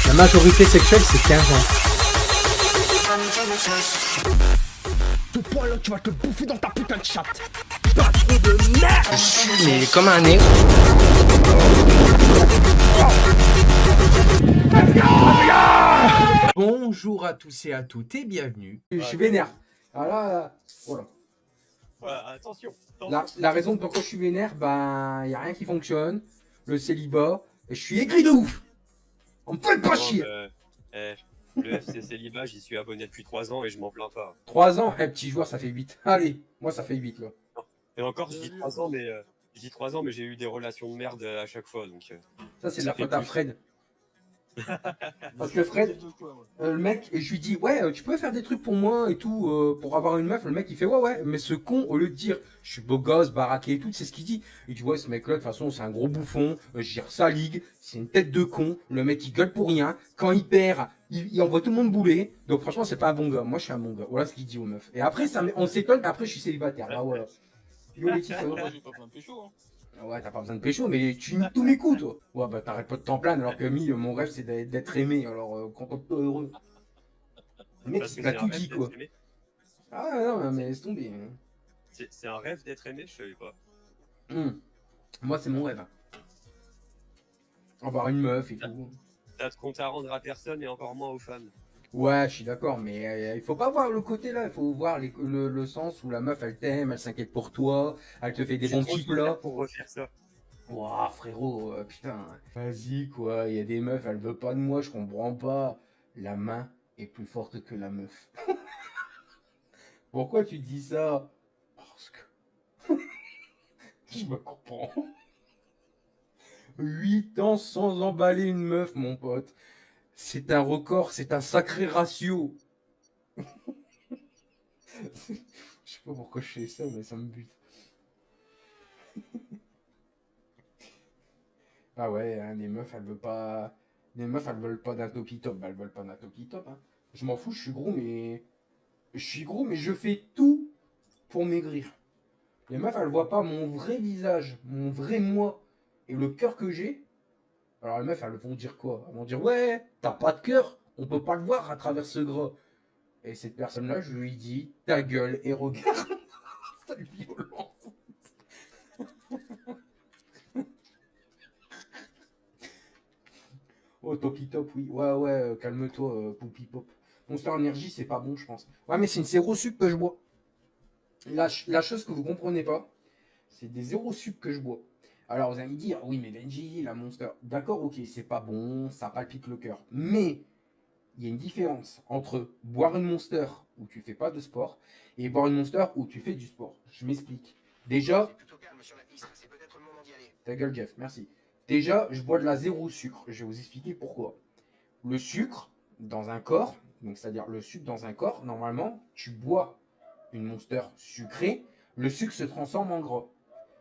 La majorité sexuelle, c'est 15 ans. Tout point là, tu vas te bouffer dans ta putain de chatte. Patron de merde. Je suis mais comme un nez. Bonjour à tous et à toutes et bienvenue. Je suis vénère. Alors là, voilà. Voilà, attention. La raison pourquoi je suis vénère, ben, y a rien qui fonctionne. Le célibat, et je suis aigri de ouf. On me fait pas chier. Le FC Célibat, j'y suis abonné depuis 3 ans et je m'en plains pas. 3 ans, petit joueur, ça fait 8. Allez, moi ça fait 8 là. Et encore, je dis 3 ans, mais j'ai eu des relations de merde à chaque fois. Donc, Ça, c'est de la faute à Fred. Parce que Fred, le mec, et je lui dis, ouais, tu peux faire des trucs pour moi et tout, pour avoir une meuf. Le mec, il fait, ouais, mais ce con, au lieu de dire, je suis beau gosse, baraqué et tout, c'est ce qu'il dit. Il dit, ouais, ce mec-là, de toute façon, c'est un gros bouffon, je gère sa ligue, c'est une tête de con, le mec, il gueule pour rien. Quand il perd, il envoie tout le monde bouler. Donc, franchement, c'est pas un bon gars. Moi, je suis un bon gars. Voilà ce qu'il dit aux meufs. Et après, on s'étonne qu'après, je suis célibataire. Bah, voilà. Yo, les petits, ça va pas. j'ai pas besoin de pécho. Hein. Ouais, t'as pas besoin de pécho, mais tu niques tous mes coups, toi. Ouais, bah t'arrêtes pas de t'en plaindre, alors que mon rêve, c'est d'être aimé, alors quand on peut heureux. Le mec, Parce il que a c'est un tout rêve dit, d'être quoi. aimé. Ah non, mais laisse tomber. C'est un rêve d'être aimé, je savais pas. Moi, c'est mon rêve. Avoir une meuf et tout. T'as de compte à rendre à personne et encore moins aux femmes. Ouais, je suis d'accord, mais il faut pas voir le côté là, il faut voir le sens où la meuf, elle t'aime, elle s'inquiète pour toi, elle te fait des bons petits plats. Pour refaire ça. Ouah, frérot, putain. Vas-y, quoi, il y a des meufs, elles veulent pas de moi, je comprends pas. La main est plus forte que la meuf. Pourquoi tu dis ça? Parce que... je me comprends. 8 ans sans emballer une meuf, mon pote. C'est un record, c'est un sacré ratio. Je sais pas pourquoi je fais ça, mais ça me bute. Ah ouais, hein, les meufs, elles veulent pas... Les meufs, elles veulent pas d'un topi top. Bah, elles veulent pas d'un topi top, hein. Je m'en fous, je suis gros, mais... Je suis gros, mais je fais tout pour maigrir. Les meufs, elles voient pas mon vrai visage, mon vrai moi, et le cœur que j'ai. Alors les meufs, elles vont dire quoi? Elles vont dire, ouais, t'as pas de cœur, on peut pas le voir à travers ce gras. Et cette personne-là, je lui dis, ta gueule et regarde. C'est violent. Oh, Topi Top, oui. Ouais, calme-toi, Poupy Pop. Monster Energy, c'est pas bon, je pense. Ouais, mais c'est une zéro sucre que je bois. La chose que vous comprenez pas, c'est des zéro sucre que je bois. Alors vous allez me dire, oui, mais Benji, la Monster, d'accord, ok, c'est pas bon, ça palpite le cœur. Mais il y a une différence entre boire une Monster où tu fais pas de sport et boire une Monster où tu fais du sport. Je m'explique. Déjà, ta gueule, Jeff, merci. Déjà, je bois de la zéro sucre. Je vais vous expliquer pourquoi. Le sucre dans un corps, donc c'est-à-dire le sucre dans un corps, normalement, tu bois une Monster sucrée, le sucre se transforme en gras.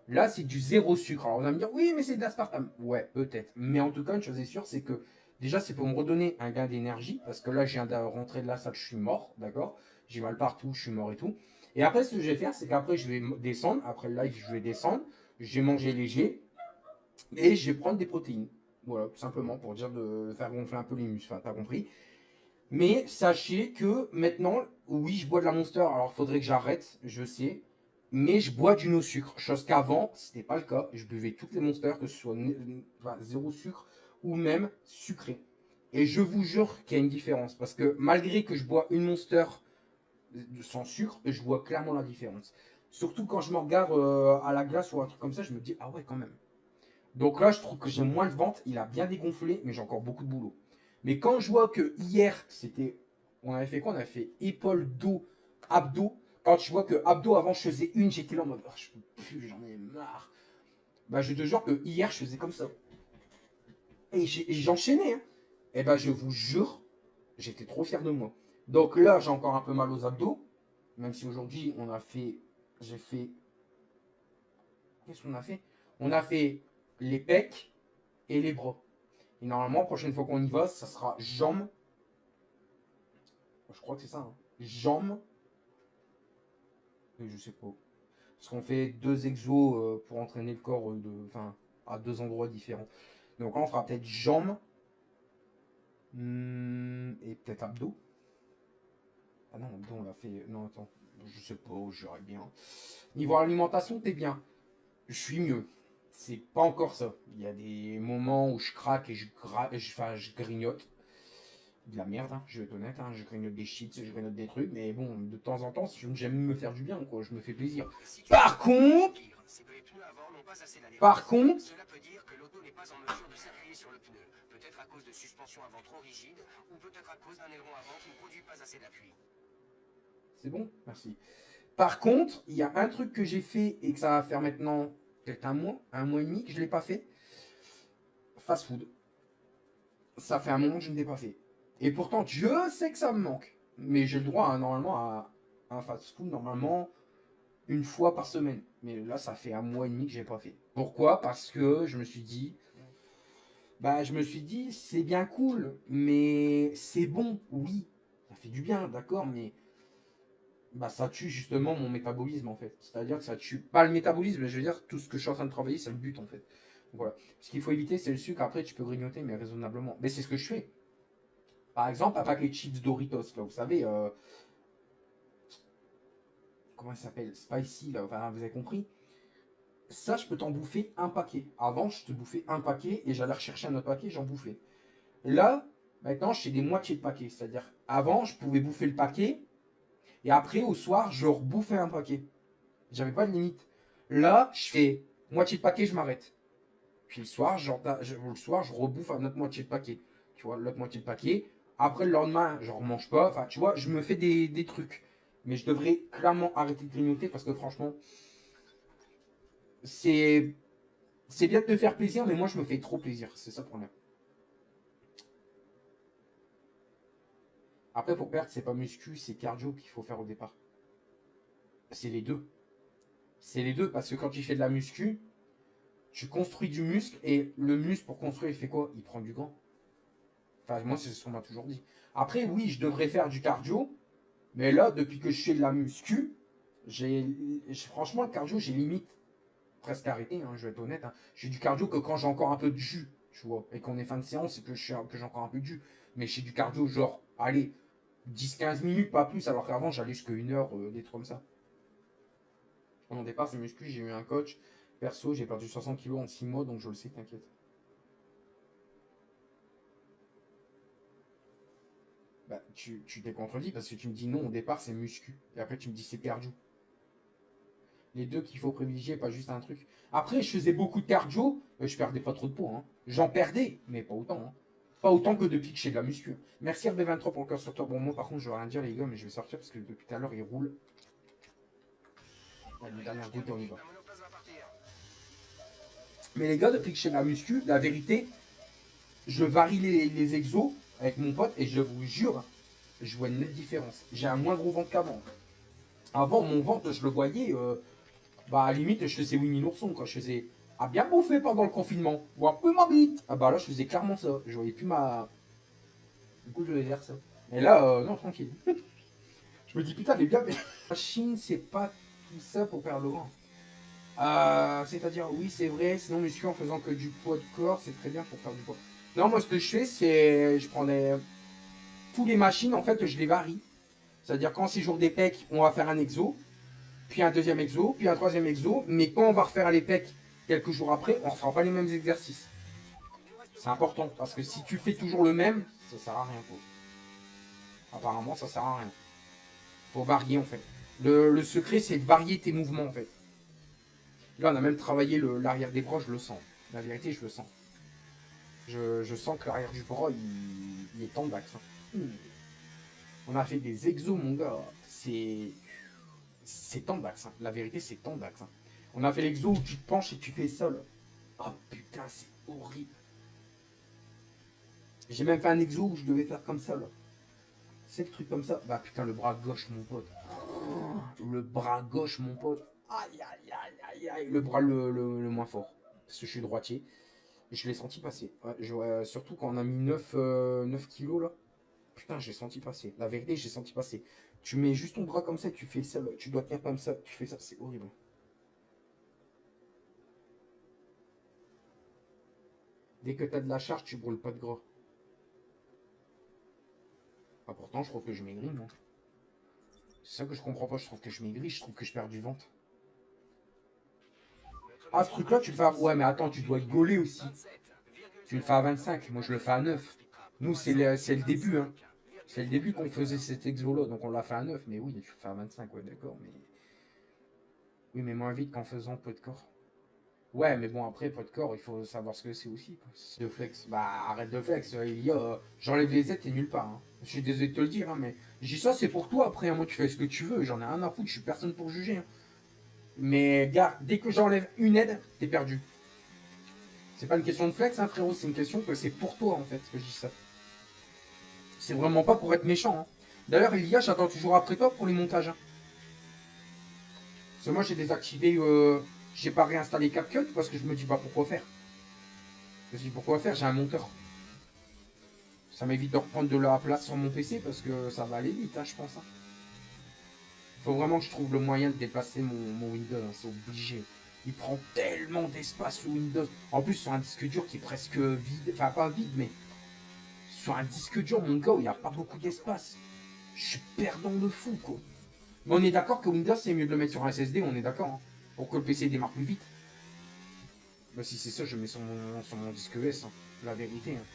Là, c'est du zéro sucre. Alors, on va me dire, oui, mais c'est de l'aspartame. Ouais, peut-être. Mais en tout cas, une chose est sûre, c'est que déjà, c'est pour me redonner un gain d'énergie. Parce que là, je viens de rentrer de la salle, je suis mort, d'accord? J'ai mal partout, je suis mort et tout. Et après, ce que je vais faire, c'est qu'après, je vais descendre. Après le live, je vais descendre. Je vais manger léger. Et je vais prendre des protéines. Voilà, tout simplement pour dire de faire gonfler un peu les muscles. Enfin, t'as compris. Mais sachez que maintenant, oui, je bois de la Monster. Alors, il faudrait que j'arrête, je sais. Mais je bois du no-sucre. Chose qu'avant, c'était pas le cas. Je buvais toutes les Monsters, que ce soit zéro sucre ou même sucré. Et je vous jure qu'il y a une différence. Parce que malgré que je bois une Monster sans sucre, je vois clairement la différence. Surtout quand je me regarde à la glace ou un truc comme ça, je me dis, ah ouais, quand même. Donc là, je trouve que j'ai moins de ventre. Il a bien dégonflé, mais j'ai encore beaucoup de boulot. Mais quand je vois que hier, c'était... On avait fait quoi? On avait fait épaule, dos, abdos. Quand tu vois que abdos, avant, je faisais une, j'étais là en mode, oh, je peux plus, j'en ai marre. Bah, je te jure que hier, je faisais comme ça. Et j'enchaînais. Hein. Et bah, je vous jure, j'étais trop fier de moi. Donc là, j'ai encore un peu mal aux abdos. Même si aujourd'hui, on a fait... J'ai fait... Qu'est-ce qu'on a fait? On a fait les pecs et les bras. Et normalement, prochaine fois qu'on y va, ça sera jambes. Je crois que c'est ça. Hein. Jambes. Et je sais pas. Parce qu'on fait 2 exos pour entraîner le corps de. Enfin, à 2 endroits différents. Donc là, on fera peut-être jambes et peut-être abdos. Ah non, abdos, on l'a fait. Non, attends, je sais pas, j'aurais bien. Niveau alimentation, t'es bien. Je suis mieux. C'est pas encore ça. Il y a des moments où je craque et enfin, je grignote. De la merde, hein, je vais être honnête, hein, je grignote des chips, je grignote des trucs, mais bon, de temps en temps, j'aime me faire du bien, quoi, je me fais plaisir. Par contre, cela peut dire que l'auto n'est pas en mesure de s'appuyer sur le pneu, peut-être à cause de suspension avant trop rigide, ou peut-être à cause d'un aileron avant qui ne produit pas assez d'appui. C'est bon, merci. Par contre, il y a un truc que j'ai fait et que ça va faire maintenant peut-être un mois et demi que je ne l'ai pas fait. Fast food. Ça fait un moment que je ne l'ai pas fait. Et pourtant, Dieu sait que ça me manque. Mais j'ai le droit normalement à un fast-food normalement une fois par semaine. Mais là, ça fait un mois et demi que j'ai pas fait. Pourquoi? Parce que je me suis dit, c'est bien cool, mais c'est bon, oui, ça fait du bien, d'accord, mais ça tue justement mon métabolisme en fait. C'est-à-dire que ça tue pas le métabolisme, mais je veux dire tout ce que je suis en train de travailler, c'est le but en fait. Donc, voilà. Ce qu'il faut éviter, c'est le sucre. Après, tu peux grignoter, mais raisonnablement. Mais c'est ce que je fais. Par exemple, un paquet de chips Doritos, là, vous savez, comment ça s'appelle? Spicy, là, enfin, vous avez compris. Ça, je peux t'en bouffer un paquet. Avant, je te bouffais un paquet et j'allais rechercher un autre paquet, j'en bouffais. Là, maintenant, je fais des moitiés de paquet. C'est-à-dire, avant, je pouvais bouffer le paquet et après, au soir, je rebouffais un paquet. J'avais pas de limite. Là, je fais moitié de paquet, je m'arrête. Puis le soir, je rebouffe un autre moitié de paquet. Tu vois, l'autre moitié de paquet. Après, le lendemain, je ne remange pas. Enfin, tu vois, je me fais des trucs. Mais je devrais clairement arrêter de grignoter parce que franchement, c'est c'est bien de te faire plaisir, mais moi, je me fais trop plaisir. C'est ça le problème. Après, pour perdre, c'est pas muscu, c'est cardio qu'il faut faire au départ. C'est les deux. C'est les deux parce que quand tu fais de la muscu, tu construis du muscle et le muscle pour construire, il fait quoi? Il prend du gras. Enfin, moi, c'est ce qu'on m'a toujours dit. Après, oui, je devrais faire du cardio, mais là, depuis que je fais de la muscu, franchement, le cardio, j'ai limite presque arrêté, hein, je vais être honnête. Hein. Je fais du cardio que quand j'ai encore un peu de jus, tu vois, et qu'on est fin de séance et que j'ai encore un peu de jus. Mais je fais du cardio, genre, allez, 10-15 minutes, pas plus, alors qu'avant, j'allais jusqu'à 1 heure, des trucs comme ça. Mon départ, c'est muscu, j'ai eu un coach. Perso, j'ai perdu 60 kilos en 6 mois, donc je le sais, t'inquiète. Tu t'es contredit parce que tu me dis non, au départ, c'est muscu. Et après, tu me dis c'est cardio. Les deux qu'il faut privilégier, pas juste un truc. Après, je faisais beaucoup de cardio, je perdais pas trop de poids. Hein. J'en perdais, mais pas autant. Hein. Pas autant que depuis que je fais de la muscu. Merci RB23 pour le cœur sur toi. Bon, moi par contre, je vais rien dire, les gars, mais je vais sortir parce que depuis tout à l'heure, il roule. Allez, dernière goutte, on y va. Mais les gars, depuis que je fais de la muscu, la vérité, je varie les exos avec mon pote et je vous jure, je vois une nette différence. J'ai un moins gros ventre qu'avant. Avant, mon ventre, je le voyais, à la limite, je faisais Winnie l'ourson, quoi. Je faisais à bien bouffer pendant le confinement. Ou un peu ma bite. Ah bah là, je faisais clairement ça. Je voyais plus ma. Du coup, je vais faire ça. Et là, non, tranquille. Je me dis, putain, elle est bien. La Chine, c'est pas tout ça pour perdre le ventre. C'est-à-dire, oui, c'est vrai, sinon, muscu en faisant que du poids de corps, c'est très bien pour faire du poids. Non, moi, ce que je fais, c'est. Je prends tous les machines, en fait, je les varie. C'est-à-dire, quand c'est jour des pecs, on va faire un exo, puis un deuxième exo, puis un troisième exo. Mais quand on va refaire les pecs quelques jours après, on ne refera pas les mêmes exercices. C'est important, parce que si tu fais toujours le même, ça sert à rien. Quoi. Apparemment, ça sert à rien. Faut varier, en fait. Le secret, c'est de varier tes mouvements, en fait. Là, on a même travaillé l'arrière des bras, je le sens. La vérité, je le sens. Je sens que l'arrière du bras, il est tendax. Hein. On a fait des exos, mon gars. C'est tendax. Hein. La vérité, c'est tendax. Hein. On a fait l'exo où tu te penches et tu fais ça. Là. Oh putain, c'est horrible. J'ai même fait un exo où je devais faire comme ça. Là. C'est le truc comme ça. Bah putain, le bras gauche, mon pote. Oh, le bras gauche, mon pote. Aïe, aïe, aïe, aïe, aïe. Le bras le moins fort. Parce que je suis droitier. Et je l'ai senti passer. Ouais, surtout quand on a mis 9 kilos là. Putain, j'ai senti passer. La vérité, j'ai senti passer. Tu mets juste ton bras comme ça, tu fais ça. Tu dois tenir comme ça. Tu fais ça, c'est horrible. Dès que t'as de la charge, tu brûles pas de gras. Ah, pourtant, je trouve que je maigris, moi. C'est ça que je comprends pas, je trouve que je maigris, je trouve que je perds du ventre. Ah, ce truc-là, tu le fais à... Ouais, mais attends, tu dois être gaulé aussi. Tu le fais à 25, moi je le fais à 9. Nous, c'est le début, hein. C'est le début qu'on faisait cet exo-là, donc on l'a fait à 9. Mais oui, tu le fais à 25, ouais, d'accord, mais... Oui, mais moins vite qu'en faisant peu de corps. Ouais, mais bon, après, pas de corps, il faut savoir ce que c'est aussi, quoi. De flex. Bah, arrête de flex. J'enlève les aides, t'es nulle part, hein. Je suis désolé de te le dire, hein, mais... Je dis ça, c'est pour toi, après, hein. Moi, tu fais ce que tu veux. J'en ai rien à foutre, je suis personne pour juger, hein. Mais, gars, dès que j'enlève une aide, t'es perdu. C'est pas une question de flex, hein, frérot, c'est une question que c'est pour toi, en fait, que je dis ça. C'est vraiment pas pour être méchant, hein. D'ailleurs, Elia, j'attends toujours après toi pour les montages, hein. Parce que moi, j'ai désactivé... j'ai pas réinstallé CapCut parce que je me dis pas pourquoi faire. Je me dis pourquoi faire, j'ai un monteur. Ça m'évite de reprendre de la place sur mon PC parce que ça va aller vite, hein, je pense. Hein. Faut vraiment que je trouve le moyen de déplacer mon Windows, hein, c'est obligé. Il prend tellement d'espace le Windows. En plus, sur un disque dur qui est presque vide, enfin pas vide, mais sur un disque dur, mon gars, il n'y a pas beaucoup d'espace. Je suis perdant de fou, quoi. Mais on est d'accord que Windows, c'est mieux de le mettre sur un SSD, on est d'accord, hein, pour que le PC démarre plus vite. Bah si c'est ça, je mets sur mon disque ES, hein, la vérité. Hein.